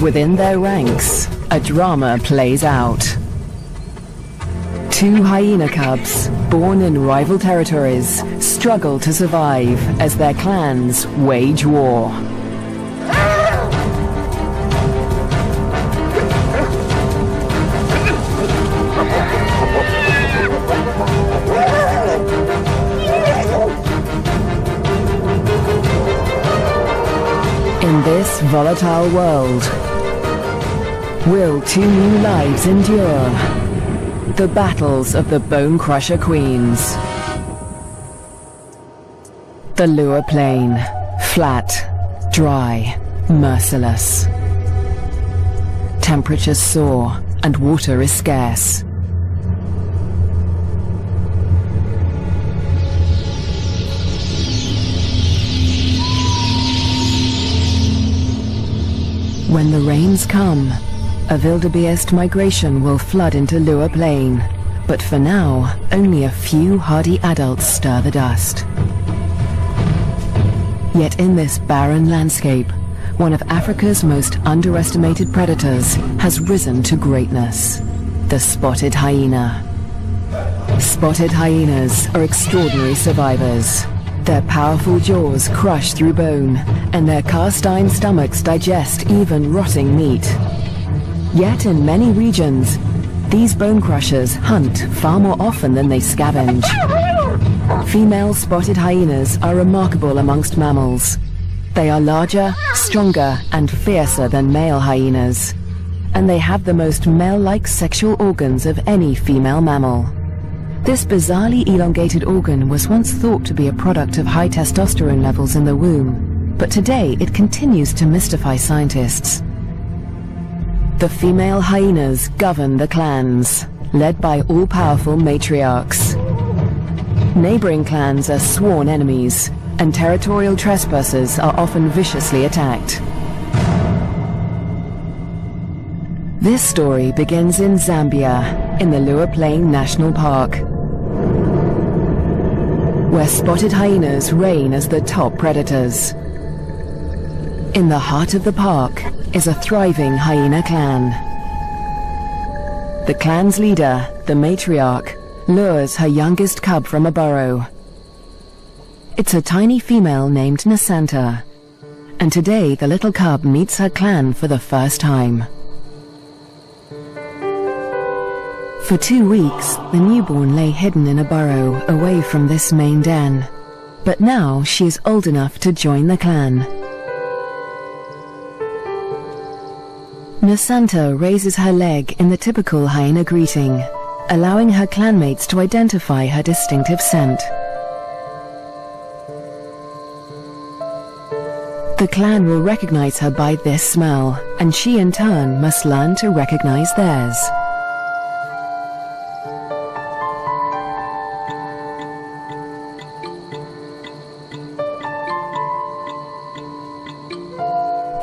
within their ranks, a drama plays out. Two hyena cubs, born in rival territories, struggle to survive as their clans wage war. In this volatile world, will two new lives endure? The battles of the Bone Crusher Queens. The Lua Plain, flat, dry, merciless. Temperatures soar and water is scarce. When the rains come, a wildebeest migration will flood into Lua Plain, but for now, only a few hardy adults stir the dust. Yet in this barren landscape, one of Africa's most underestimated predators has risen to greatness: the spotted hyena. Spotted hyenas are extraordinary survivors. Their powerful jaws crush through bone, and their cast-iron stomachs digest even rotting meat. Yet in many regions, these bone crushers hunt far more often than they scavenge. Female spotted hyenas are remarkable amongst mammals. They are larger, stronger, and fiercer than male hyenas, and they have the most male-like sexual organs of any female mammal. This bizarrely elongated organ was once thought to be a product of high testosterone levels in the womb, but today it continues to mystify scientists. The female hyenas govern the clans, led by all-powerful matriarchs. Neighboring clans are sworn enemies, and territorial trespassers are often viciously attacked. This story begins in Zambia, in the Lua Plain National Park, where spotted hyenas reign as the top predators. In the heart of the park is a thriving hyena clan. The clan's leader, the matriarch, lures her youngest cub from a burrow. It's a tiny female named Nasanta, and today the little cub meets her clan for the first time. For 2 weeks, the newborn lay hidden in a burrow away from this main den, but now she is old enough to join the clan. Nasanta raises her leg in the typical hyena greeting, allowing her clanmates to identify her distinctive scent. The clan will recognize her by this smell, and she in turn must learn to recognize theirs.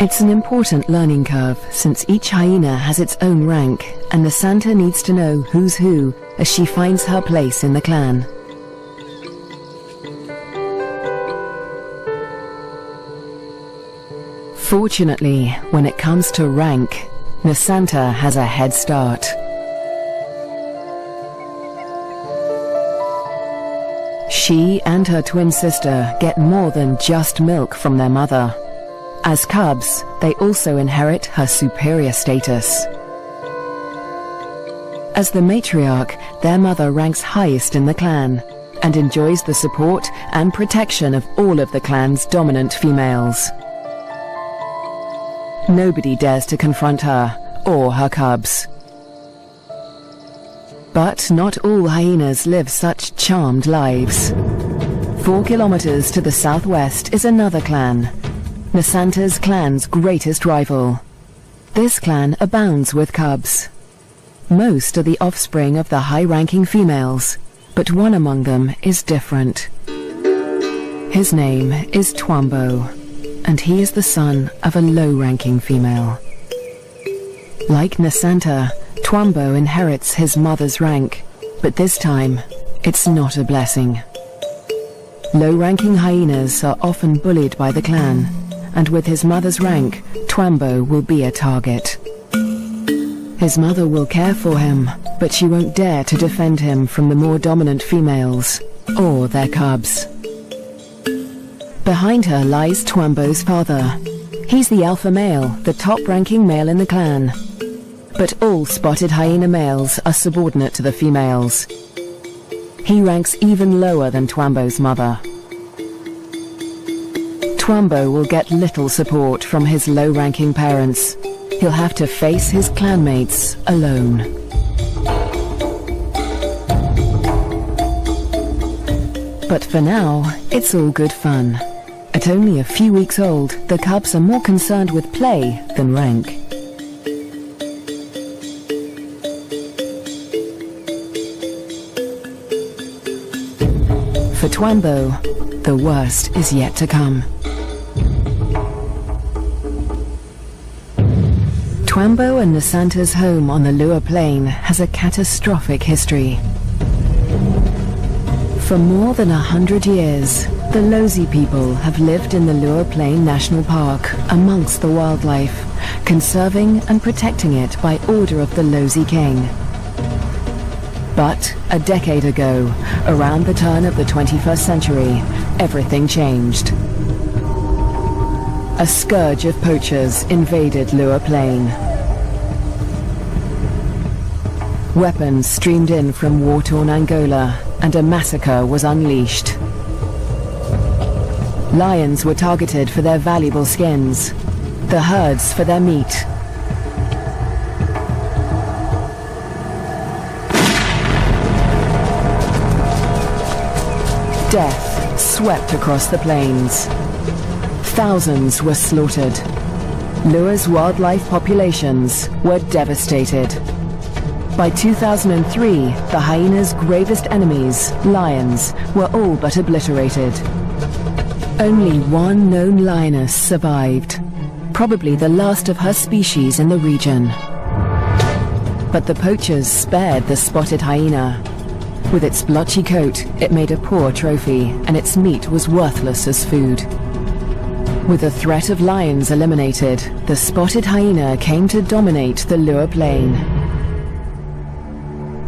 It's an important learning curve, since each hyena has its own rank, and Nasanta needs to know who's who as she finds her place in the clan. Fortunately, when it comes to rank, Nasanta has a head start. She and her twin sister get more than just milk from their mother. As cubs, they also inherit her superior status. As the matriarch, their mother ranks highest in the clan and enjoys the support and protection of all of the clan's dominant females. Nobody dares to confront her or her cubs. But not all hyenas live such charmed lives. 4 kilometers to the southwest is another clan, Nasanta's clan's greatest rival. This clan abounds with cubs. Most are the offspring of the high-ranking females, but one among them is different. His name is Twambo, and he is the son of a low-ranking female. Like Nasanta, Twambo inherits his mother's rank, but this time, it's not a blessing. Low-ranking hyenas are often bullied by the clan, and with his mother's rank, Twambo will be a target. His mother will care for him, but she won't dare to defend him from the more dominant females, or their cubs. Behind her lies Twambo's father. He's the alpha male, the top-ranking male in the clan. But all spotted hyena males are subordinate to the females. He ranks even lower than Twambo's mother. Twambo will get little support from his low-ranking parents. He'll have to face his clanmates alone. But for now, it's all good fun. At only a few weeks old, the cubs are more concerned with play than rank. For Twambo, the worst is yet to come. Twambo and Nasanta's home on the Lua Plain has a catastrophic history. For more than 100 years, the Lozi people have lived in the Lua Plain National Park amongst the wildlife, conserving and protecting it by order of the Lozi King. But a decade ago, around the turn of the 21st century, everything changed. A scourge of poachers invaded Lua Plain. Weapons streamed in from war-torn Angola, and a massacre was unleashed. Lions were targeted for their valuable skins, the herds for their meat. Death swept across the plains. Thousands were slaughtered. Lua's wildlife populations were devastated. By 2003, the hyena's gravest enemies, lions, were all but obliterated. Only one known lioness survived, probably the last of her species in the region. But the poachers spared the spotted hyena. With its blotchy coat, it made a poor trophy, and its meat was worthless as food. With the threat of lions eliminated, the spotted hyena came to dominate the Lua Plain.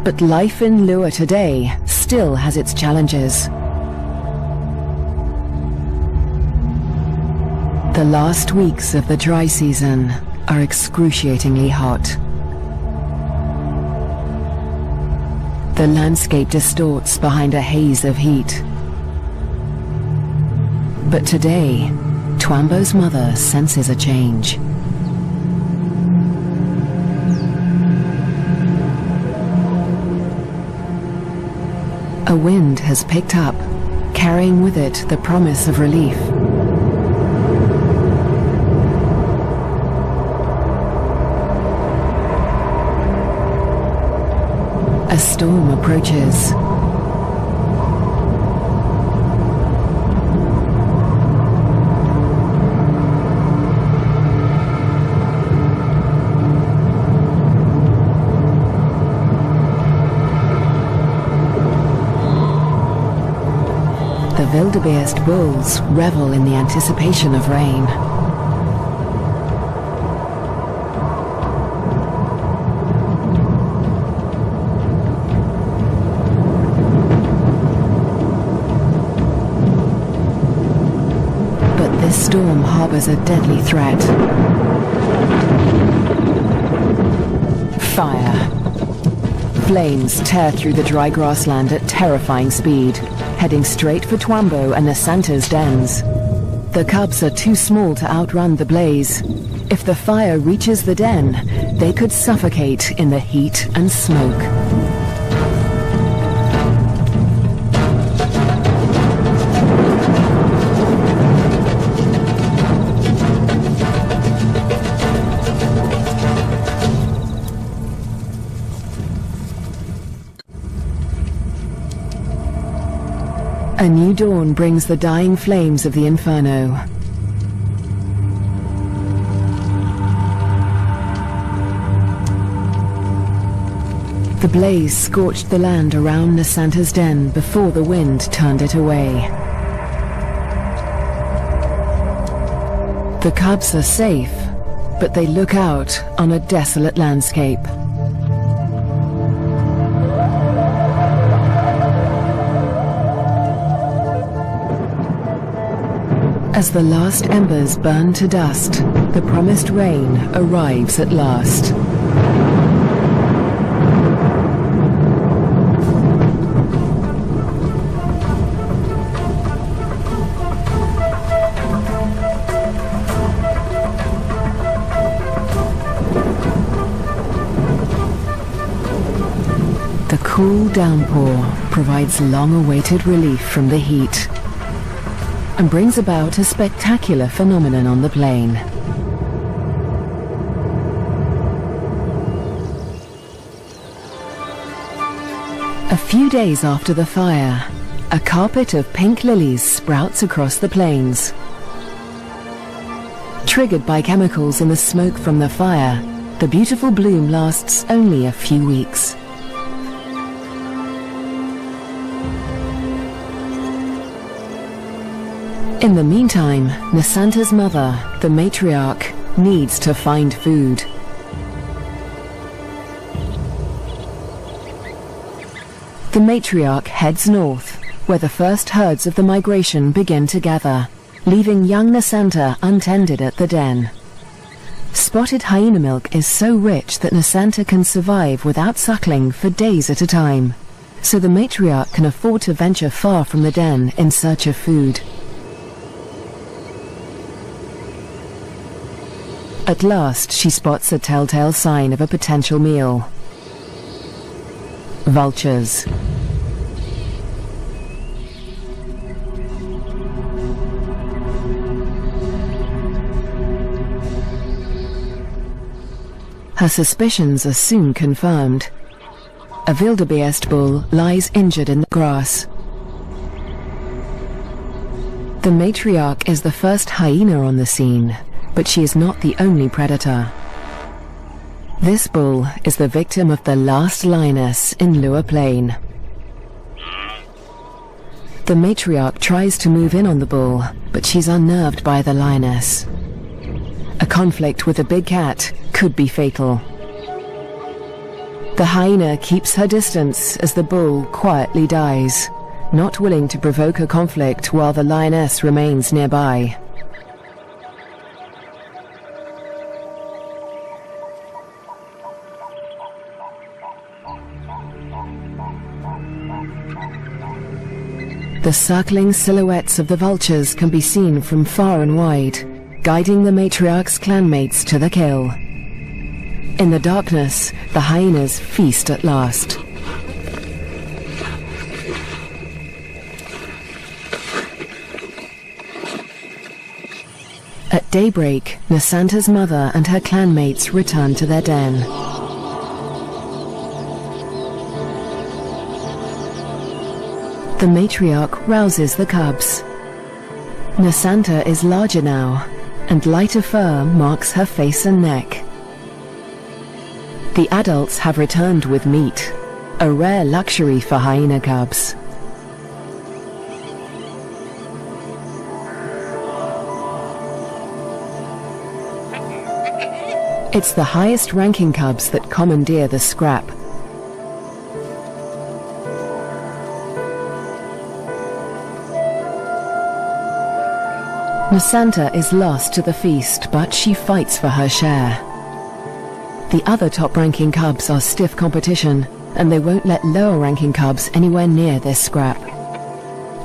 But life in Lua today still has its challenges. The last weeks of the dry season are excruciatingly hot. The landscape distorts behind a haze of heat. But today, Twambo's mother senses a change. A wind has picked up, carrying with it the promise of relief. A storm approaches. The wildebeest bulls revel in the anticipation of rain. But this storm harbors a deadly threat. Fire. Flames tear through the dry grassland at terrifying speed, heading straight for Twambo and Nasanta's dens. The cubs are too small to outrun the blaze. If the fire reaches the den, they could suffocate in the heat and smoke. A new dawn brings the dying flames of the inferno. The blaze scorched the land around Nasanta's den before the wind turned it away. The cubs are safe, but they look out on a desolate landscape. As the last embers burn to dust, the promised rain arrives at last. The cool downpour provides long-awaited relief from the heat and brings about a spectacular phenomenon on the plain. A few days after the fire, a carpet of pink lilies sprouts across the plains. Triggered by chemicals in the smoke from the fire, the beautiful bloom lasts only a few weeks. In the meantime, Nisanta's mother, the matriarch, needs to find food. The matriarch heads north, where the first herds of the migration begin to gather, leaving young Nisanta untended at the den. Spotted hyena milk is so rich that Nisanta can survive without suckling for days at a time, so the matriarch can afford to venture far from the den in search of food. At last, she spots a telltale sign of a potential meal. Vultures. Her suspicions are soon confirmed. A wildebeest bull lies injured in the grass. The matriarch is the first hyena on the scene, but she is not the only predator. This bull is the victim of the last lioness in Lua Plain. The matriarch tries to move in on the bull, but she's unnerved by the lioness. A conflict with a big cat could be fatal. The hyena keeps her distance as the bull quietly dies, not willing to provoke a conflict while the lioness remains nearby. The circling silhouettes of the vultures can be seen from far and wide, guiding the matriarch's clanmates to the kill. In the darkness, the hyenas feast at last. At daybreak, Nisanta's mother and her clanmates return to their den. The matriarch rouses the cubs. Nisanta is larger now, and lighter fur marks her face and neck. The adults have returned with meat, a rare luxury for hyena cubs. It's the highest-ranking cubs that commandeer the scrap. Nisanta is lost to the feast, but she fights for her share. The other top-ranking cubs are stiff competition, and they won't let lower-ranking cubs anywhere near this scrap.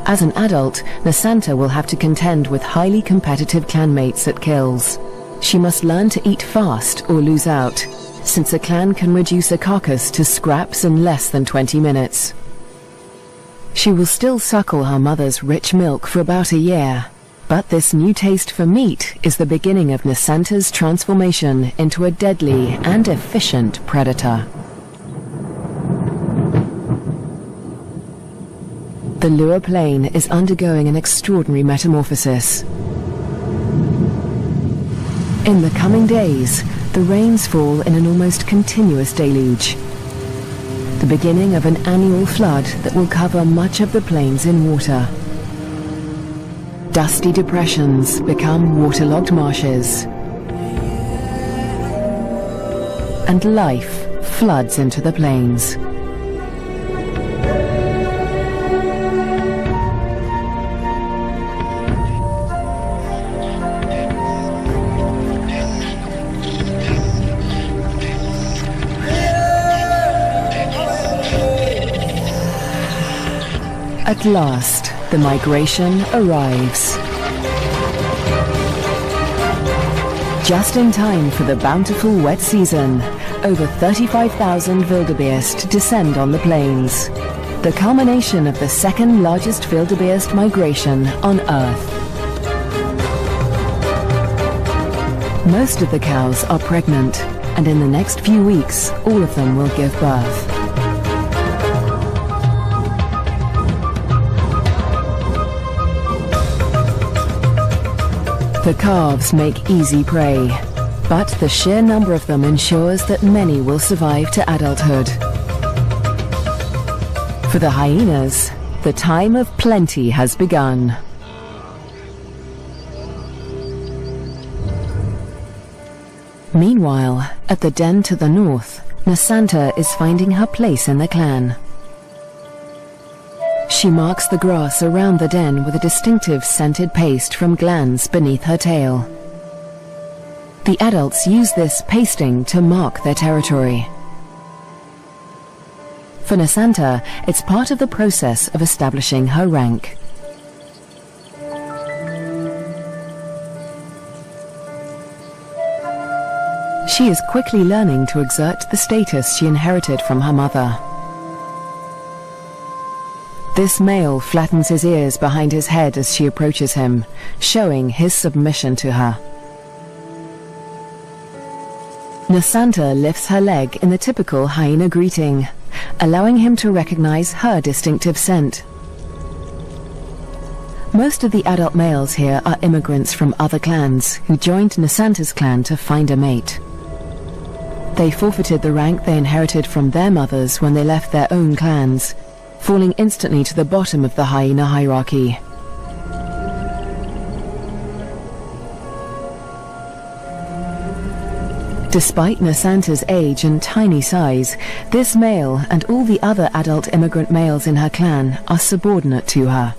As an adult, Nisanta will have to contend with highly competitive clanmates at kills. She must learn to eat fast or lose out, since a clan can reduce a carcass to scraps in less than 20 minutes. She will still suckle her mother's rich milk for about a year, but this new taste for meat is the beginning of Nisanta's transformation into a deadly and efficient predator. The Lua Plain is undergoing an extraordinary metamorphosis. In the coming days, the rains fall in an almost continuous deluge, the beginning of an annual flood that will cover much of the plains in water. Dusty depressions become waterlogged marshes, and life floods into the plains. At last, the migration arrives. Just in time for the bountiful wet season, over 35,000 wildebeest descend on the plains, the culmination of the second largest wildebeest migration on Earth. Most of the cows are pregnant, and in the next few weeks, all of them will give birth. The calves make easy prey, but the sheer number of them ensures that many will survive to adulthood. For the hyenas, the time of plenty has begun. Meanwhile, at the den to the north, Nasanta is finding her place in the clan. She marks the grass around the den with a distinctive scented paste from glands beneath her tail. The adults use this pasting to mark their territory. For Nasanta, it's part of the process of establishing her rank. She is quickly learning to exert the status she inherited from her mother. This male flattens his ears behind his head as she approaches him, showing his submission to her. Nasanta lifts her leg in the typical hyena greeting, allowing him to recognize her distinctive scent. Most of the adult males here are immigrants from other clans who joined Nasanta's clan to find a mate. They forfeited the rank they inherited from their mothers when they left their own clans, falling instantly to the bottom of the hyena hierarchy. Despite Nasanta's age and tiny size, this male and all the other adult immigrant males in her clan are subordinate to her.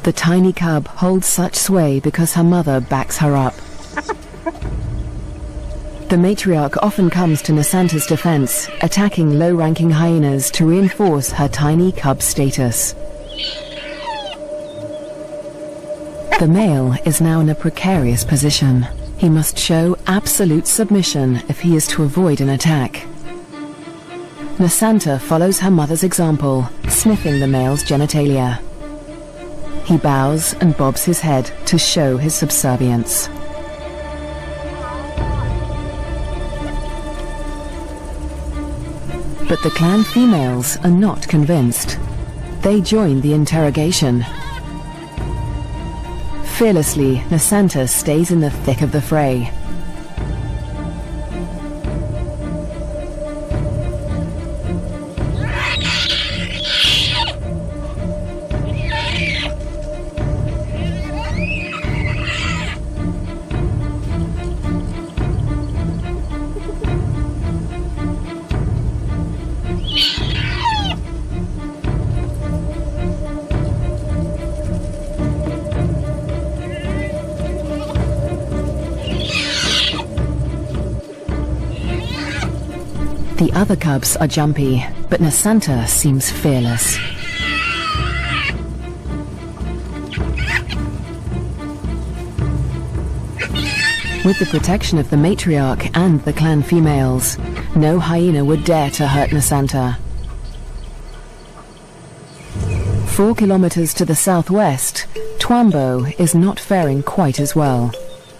The tiny cub holds such sway because her mother backs her up. The matriarch often comes to Nasanta's defense, attacking low-ranking hyenas to reinforce her tiny cub status. The male is now in a precarious position. He must show absolute submission if he is to avoid an attack. Nasanta follows her mother's example, sniffing the male's genitalia. He bows and bobs his head to show his subservience. But the clan females are not convinced. They join the interrogation. Fearlessly, Nasanta stays in the thick of the fray. The other cubs are jumpy, but Nasanta seems fearless. With the protection of the matriarch and the clan females, no hyena would dare to hurt Nasanta. 4 kilometers to the southwest, Twambo is not faring quite as well.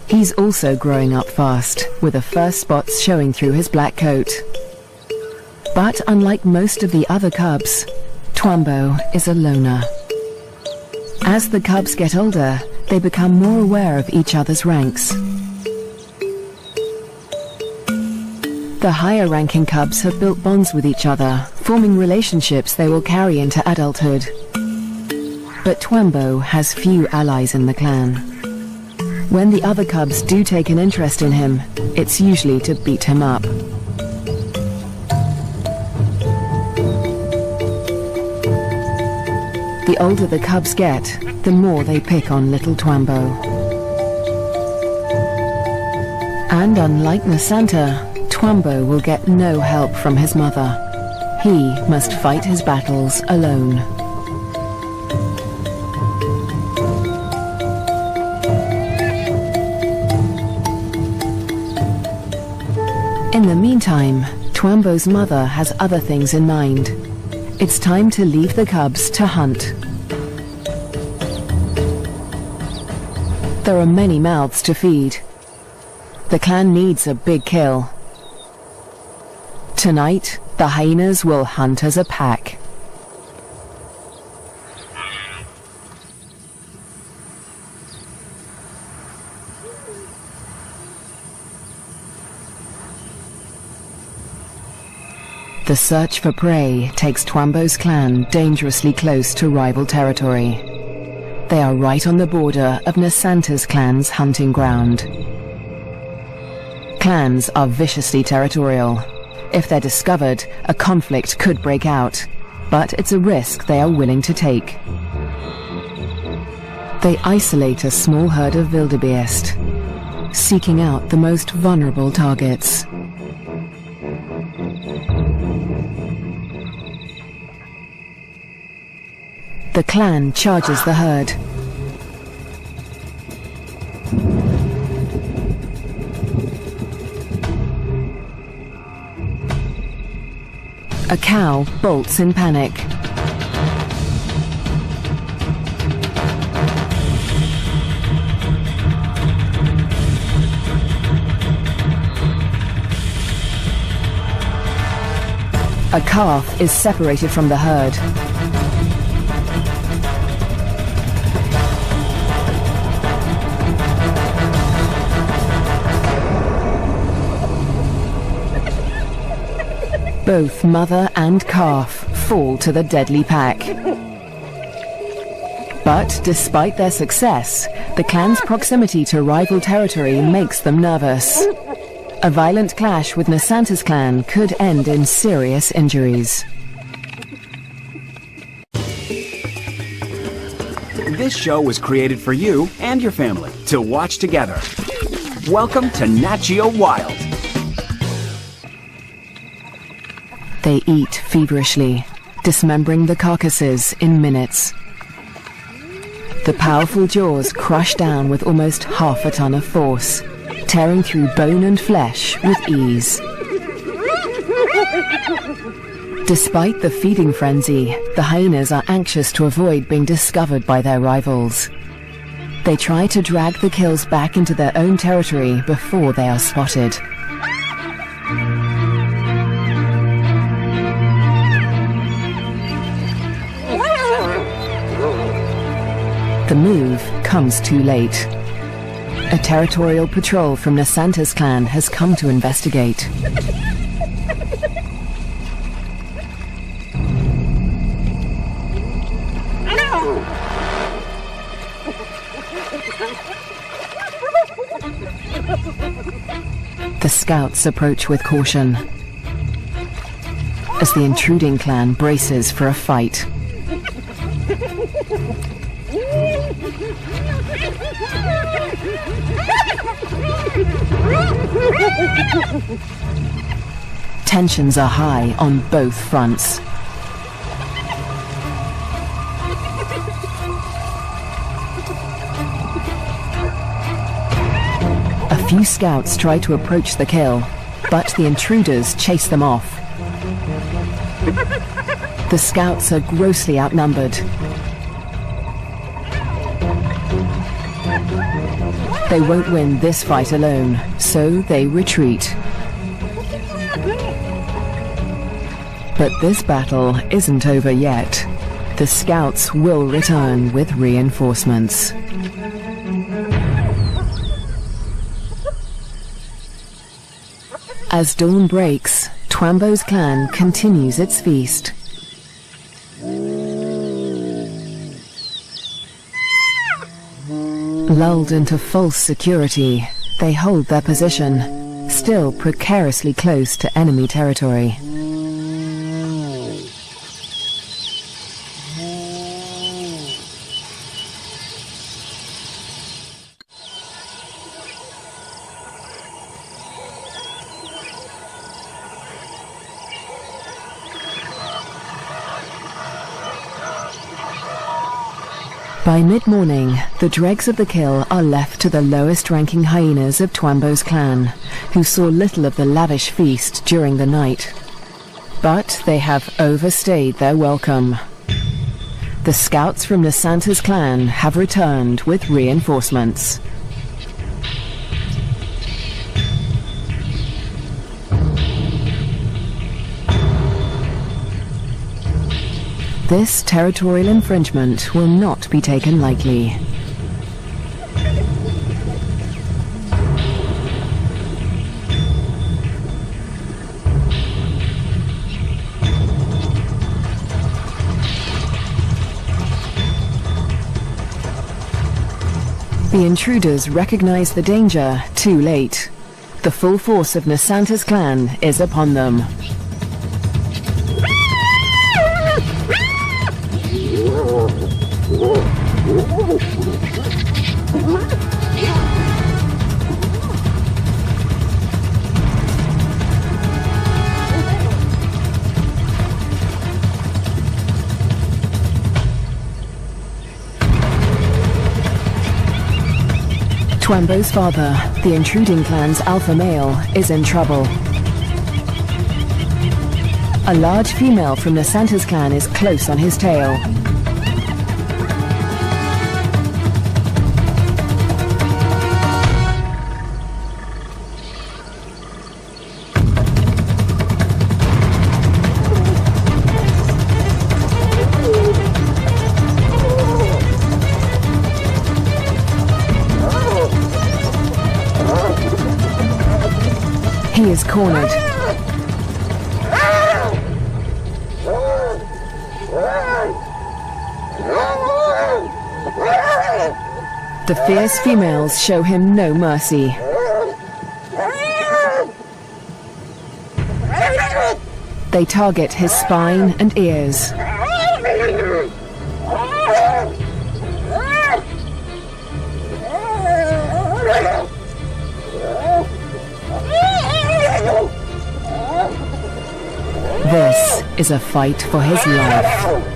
He's also growing up fast, with the first spots showing through his black coat. But unlike most of the other cubs, Twambo is a loner. As the cubs get older, they become more aware of each other's ranks. The higher-ranking cubs have built bonds with each other, forming relationships they will carry into adulthood. But Twambo has few allies in the clan. When the other cubs do take an interest in him, it's usually to beat him up. The older the cubs get, the more they pick on little Twambo. And unlike Nasanta, Twambo will get no help from his mother. He must fight his battles alone. In the meantime, Twambo's mother has other things in mind. It's time to leave the cubs to hunt. There are many mouths to feed. The clan needs a big kill. Tonight, the hyenas will hunt as a pack. The search for prey takes Twambo's clan dangerously close to rival territory. They are right on the border of Nasanta's clan's hunting ground. Clans are viciously territorial. If they're discovered, a conflict could break out, but it's a risk they are willing to take. They isolate a small herd of wildebeest, seeking out the most vulnerable targets. The clan charges the herd. A cow bolts in panic. A calf is separated from the herd. Both mother and calf fall to the deadly pack. But despite their success, the clan's proximity to rival territory makes them nervous. A violent clash with Nasanta's clan could end in serious injuries. This show was created for you and your family to watch together. Welcome to Nat Geo Wild. They eat feverishly, dismembering the carcasses in minutes. The powerful jaws crush down with almost half a ton of force, tearing through bone and flesh with ease. Despite the feeding frenzy, the hyenas are anxious to avoid being discovered by their rivals. They try to drag the kills back into their own territory before they are spotted. The move comes too late. A territorial patrol from Nasanta's clan has come to investigate. The scouts approach with caution as the intruding clan braces for a fight. Tensions are high on both fronts. A few scouts try to approach the kill, but the intruders chase them off. The scouts are grossly outnumbered. They won't win this fight alone, so they retreat. But this battle isn't over yet. The scouts will return with reinforcements. As dawn breaks, Twambo's clan continues its feast. Lulled into false security, they hold their position, still precariously close to enemy territory. By mid-morning, the dregs of the kill are left to the lowest-ranking hyenas of Twambo's clan, who saw little of the lavish feast during the night. But they have overstayed their welcome. The scouts from Nasanta's clan have returned with reinforcements. This territorial infringement will not be taken lightly. The intruders recognize the danger too late. The full force of Nasanta's clan is upon them. Twambo's father, the intruding clan's alpha male, is in trouble. A large female from Nasanta's clan is close on his tail. He is cornered. The fierce females show him no mercy. They target his spine and ears. This is a fight for his life.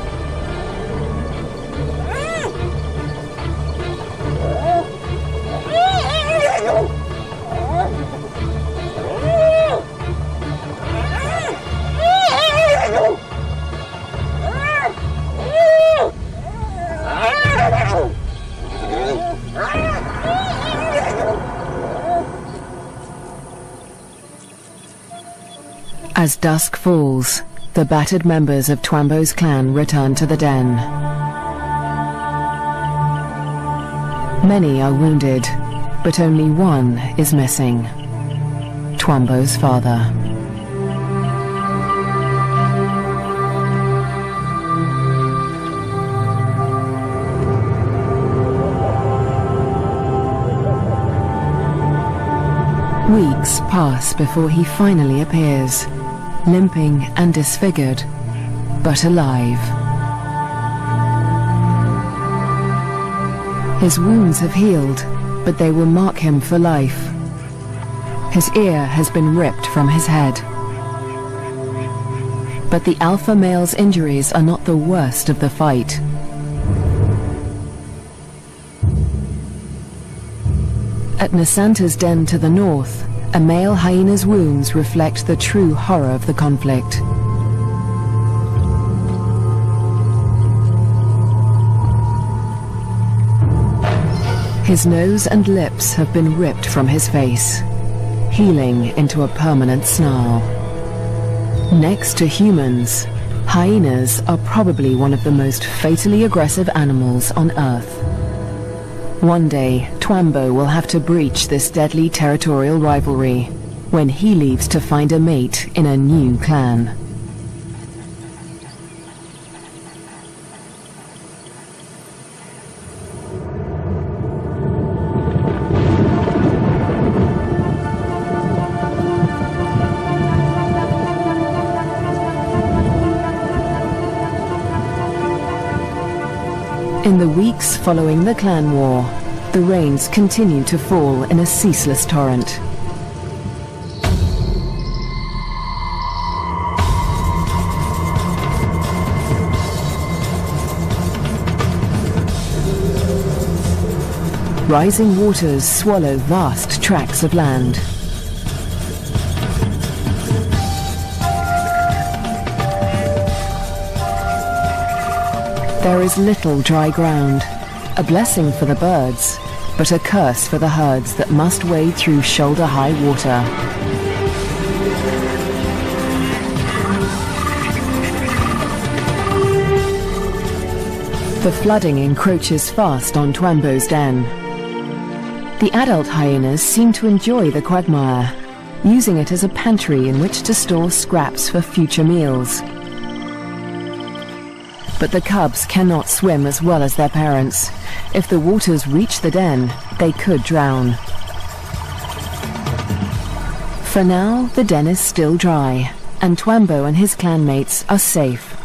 As dusk falls, the battered members of Twambo's clan return to the den. Many are wounded, but only one is missing. Twambo's father. Weeks pass before he finally appears, limping and disfigured, but alive. His wounds have healed, but they will mark him for life. His ear has been ripped from his head. But the alpha male's injuries are not the worst of the fight. At Nasanta's den to the north, a male hyena's wounds reflect the true horror of the conflict. His nose and lips have been ripped from his face, healing into a permanent snarl. Next to humans, hyenas are probably one of the most fatally aggressive animals on Earth. One day, Twambo will have to breach this deadly territorial rivalry, when he leaves to find a mate in a new clan. In the weeks following the clan war, the rains continue to fall in a ceaseless torrent. Rising waters swallow vast tracts of land. There is little dry ground, a blessing for the birds, but a curse for the herds that must wade through shoulder-high water. The flooding encroaches fast on Twambo's den. The adult hyenas seem to enjoy the quagmire, using it as a pantry in which to store scraps for future meals. But the cubs cannot swim as well as their parents. If the waters reach the den, they could drown. For now, the den is still dry, and Twambo and his clanmates are safe.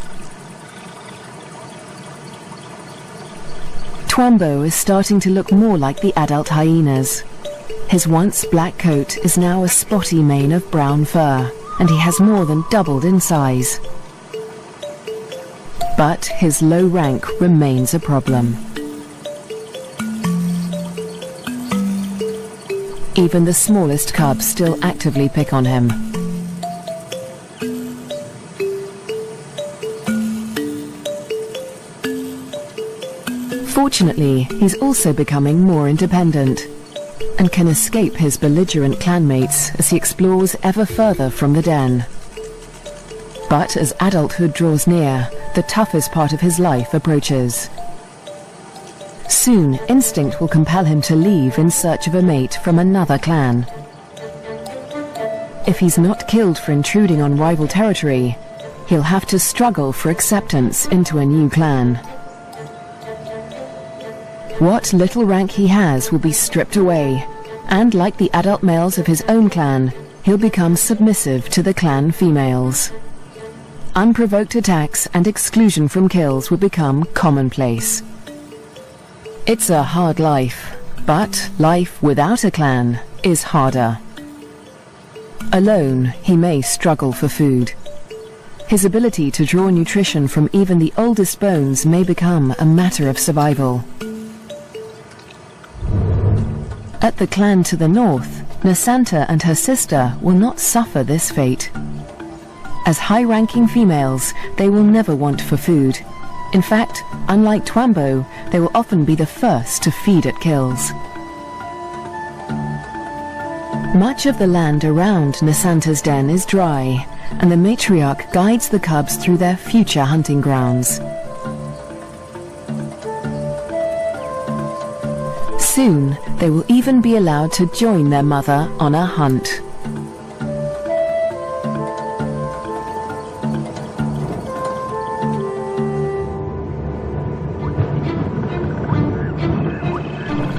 Twambo is starting to look more like the adult hyenas. His once black coat is now a spotty mane of brown fur, and he has more than doubled in size. But his low rank remains a problem. Even the smallest cubs still actively pick on him. Fortunately, he's also becoming more independent and can escape his belligerent clanmates as he explores ever further from the den. But as adulthood draws near, the toughest part of his life approaches. Soon, instinct will compel him to leave in search of a mate from another clan. If he's not killed for intruding on rival territory, he'll have to struggle for acceptance into a new clan. What little rank he has will be stripped away, and like the adult males of his own clan, he'll become submissive to the clan females. Unprovoked attacks and exclusion from kills will become commonplace. It's a hard life, but life without a clan is harder. Alone, he may struggle for food. His ability to draw nutrition from even the oldest bones may become a matter of survival. At the clan to the north, Nasanta and her sister will not suffer this fate. As high-ranking females, they will never want for food. In fact, unlike Twambo, they will often be the first to feed at kills. Much of the land around Nasanta's den is dry, and the matriarch guides the cubs through their future hunting grounds. Soon, they will even be allowed to join their mother on a hunt.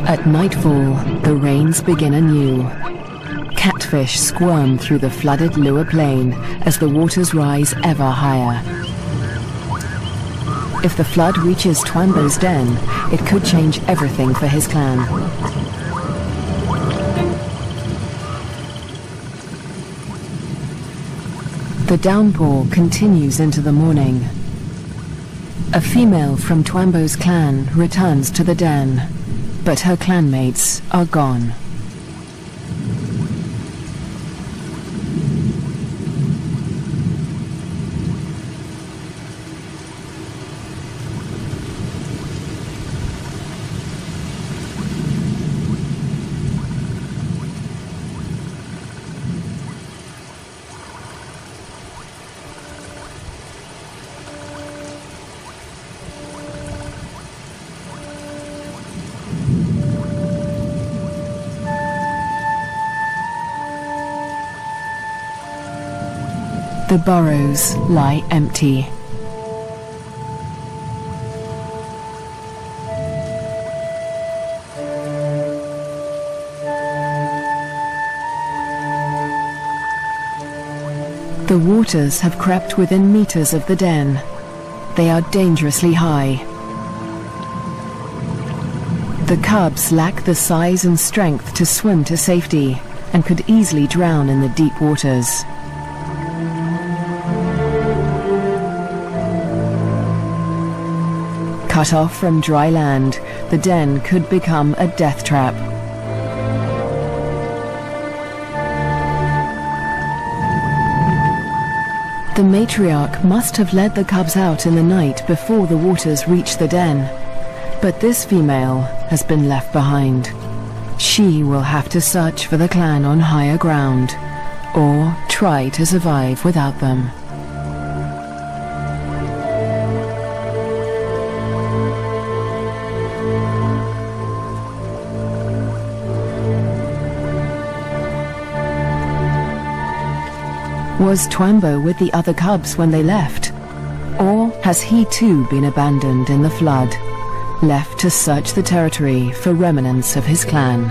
At nightfall, the rains begin anew. Catfish squirm through the flooded Lua plain as the waters rise ever higher. If the flood reaches Twambo's den, it could change everything for his clan. The downpour continues into the morning. A female from Twambo's clan returns to the den, but her clanmates are gone. The burrows lie empty. The waters have crept within meters of the den. They are dangerously high. The cubs lack the size and strength to swim to safety and could easily drown in the deep waters. Cut off from dry land, the den could become a death trap. The matriarch must have led the cubs out in the night before the waters reached the den. But this female has been left behind. She will have to search for the clan on higher ground, or try to survive without them. Was Twambo with the other cubs when they left? Or has he too been abandoned in the flood, left to search the territory for remnants of his clan?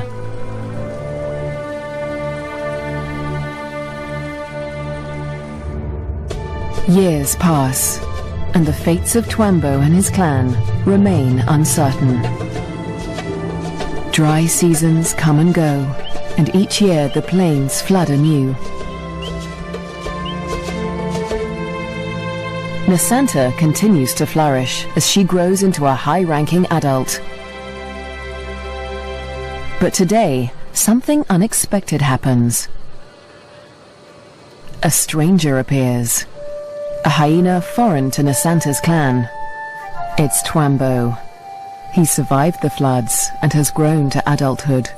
Years pass, and the fates of Twambo and his clan remain uncertain. Dry seasons come and go, and each year the plains flood anew. Nasanta continues to flourish as she grows into a high-ranking adult. But today, something unexpected happens. A stranger appears, a hyena foreign to Nasanta's clan. It's Twambo. He survived the floods and has grown to adulthood.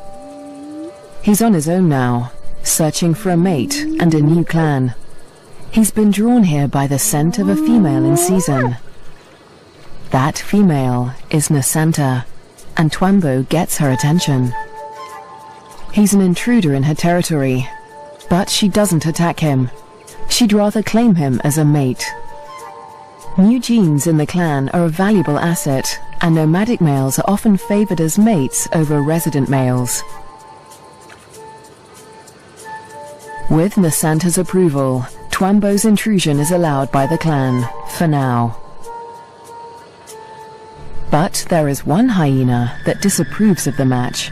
He's on his own now, searching for a mate and a new clan. He's been drawn here by the scent of a female in season. That female is Nasanta, and Twambo gets her attention. He's an intruder in her territory, but she doesn't attack him. She'd rather claim him as a mate. New genes in the clan are a valuable asset, and nomadic males are often favored as mates over resident males. With Nasanta's approval, Twambo's intrusion is allowed by the clan, for now. But there is one hyena that disapproves of the match.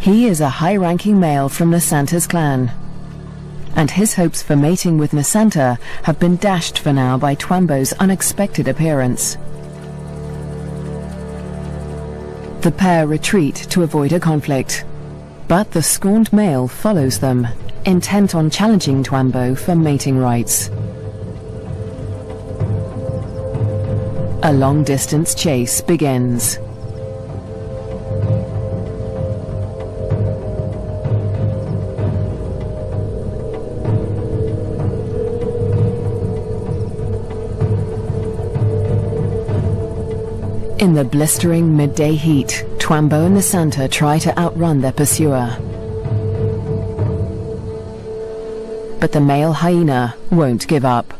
He is a high-ranking male from Nasanta's clan, and his hopes for mating with Nasanta have been dashed for now by Twambo's unexpected appearance. The pair retreat to avoid a conflict, but the scorned male follows them, intent on challenging Twambo for mating rights. A long-distance chase begins. In the blistering midday heat, Twambo and Nasanta try to outrun their pursuer. But the male hyena won't give up.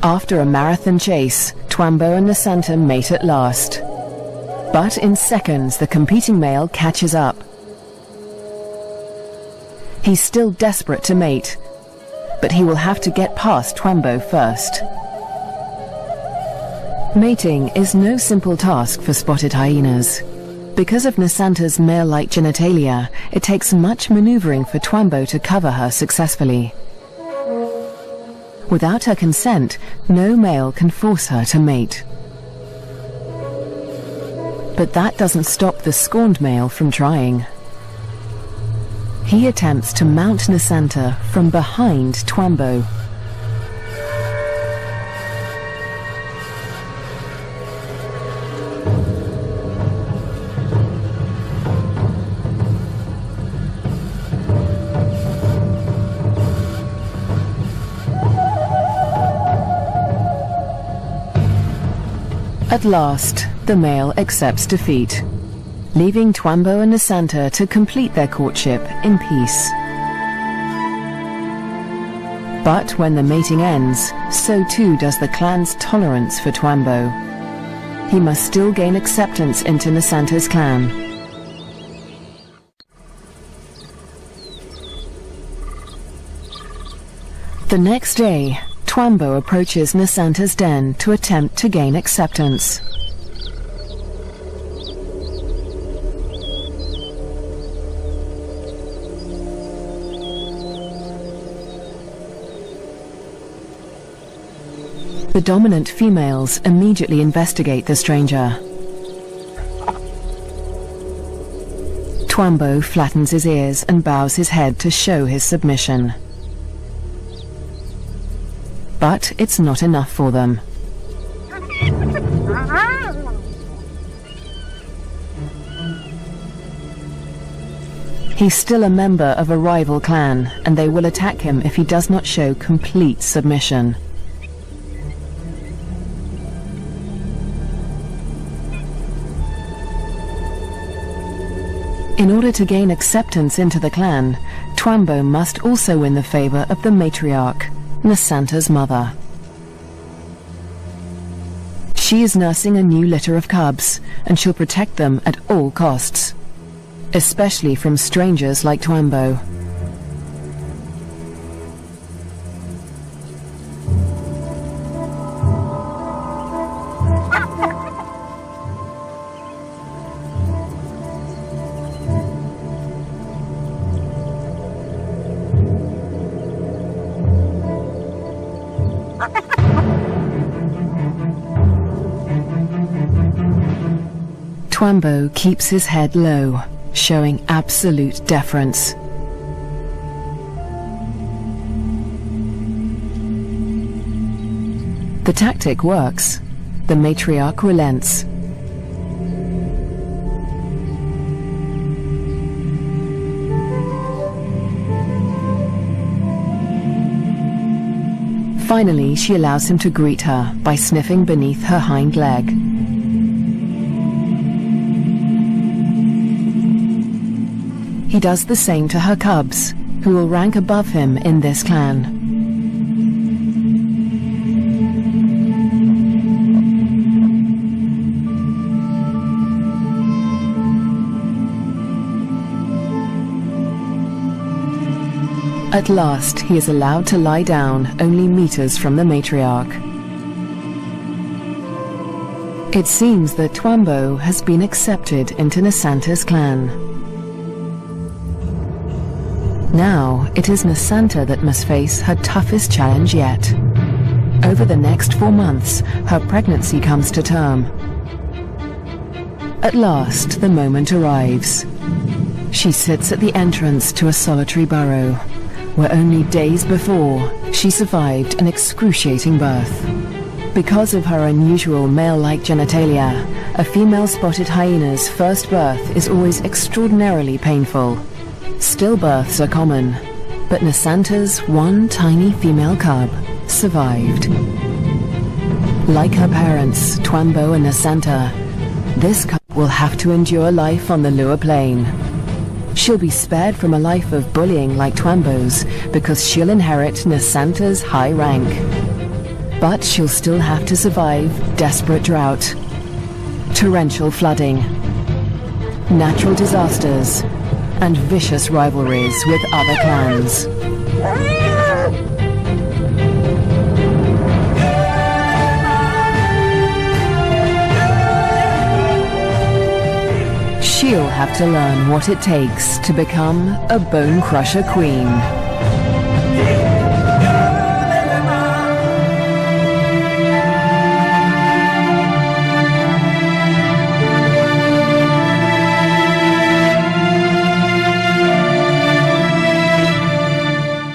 After a marathon chase, Twambo and Nasanta mate at last. But in seconds, the competing male catches up. He's still desperate to mate, but he will have to get past Twambo first. Mating is no simple task for spotted hyenas. Because of Nasanta's male-like genitalia, it takes much maneuvering for Twambo to cover her successfully. Without her consent, no male can force her to mate. But that doesn't stop the scorned male from trying. He attempts to mount Nasanta from behind Twambo. At last, the male accepts defeat, leaving Twambo and Nasanta to complete their courtship in peace. But when the mating ends, so too does the clan's tolerance for Twambo. He must still gain acceptance into Nasanta's clan. The next day, Twambo approaches Nasanta's den to attempt to gain acceptance. The dominant females immediately investigate the stranger. Twambo flattens his ears and bows his head to show his submission. But it's not enough for them. He's still a member of a rival clan, and they will attack him if he does not show complete submission. In order to gain acceptance into the clan, Twambo must also win the favor of the matriarch, Nasanta's mother. She is nursing a new litter of cubs, and she'll protect them at all costs, especially from strangers like Twambo. Twambo keeps his head low, showing absolute deference. The tactic works. The matriarch relents. Finally, she allows him to greet her by sniffing beneath her hind leg. He does the same to her cubs, who will rank above him in this clan. At last, he is allowed to lie down only meters from the matriarch. It seems that Twambo has been accepted into Nasanta's clan. Now, it is Nasanta that must face her toughest challenge yet. Over the next 4 months, her pregnancy comes to term. At last, the moment arrives. She sits at the entrance to a solitary burrow, where only days before, she survived an excruciating birth. Because of her unusual male-like genitalia, a female spotted hyena's first birth is always extraordinarily painful. Stillbirths are common, but Nasanta's one tiny female cub survived. Like her parents, Twambo and Nasanta, this cub will have to endure life on the Lua Plain. She'll be spared from a life of bullying like Twambo's because she'll inherit Nasanta's high rank. But she'll still have to survive desperate drought, torrential flooding, natural disasters, and vicious rivalries with other clans. She'll have to learn what it takes to become a bone crusher queen.